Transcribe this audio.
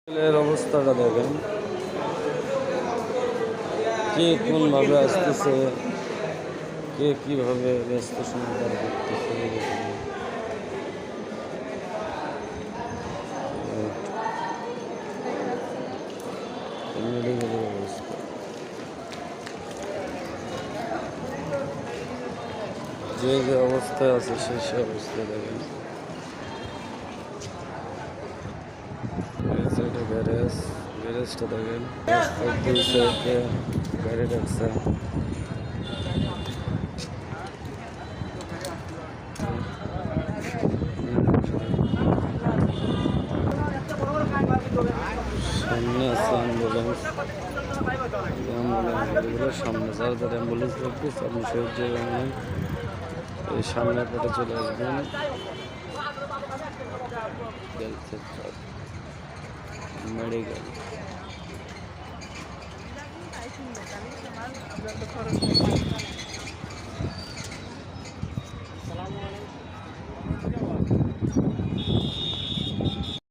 ছেলের অবস্থাটা দেখেন, কে কোনভাবে আসতেছে, কে কিভাবে ব্যস্ত সময় পার করতেছে। মেডিকেলের অবস্থা যে যে অবস্থায় আছে সে অবস্থায় দেখেন। গ্যারেজটা দেখেন, দুই সাইডে গাড়ি রাখছে। সামনে আছে অ্যাম্বুলেন্স, সামনে যাদের অ্যাম্বুলেন্স লাগতেছে আপনি সেই জায়গায় এই সামনের পথে চলে আসবেন। মেডিকেল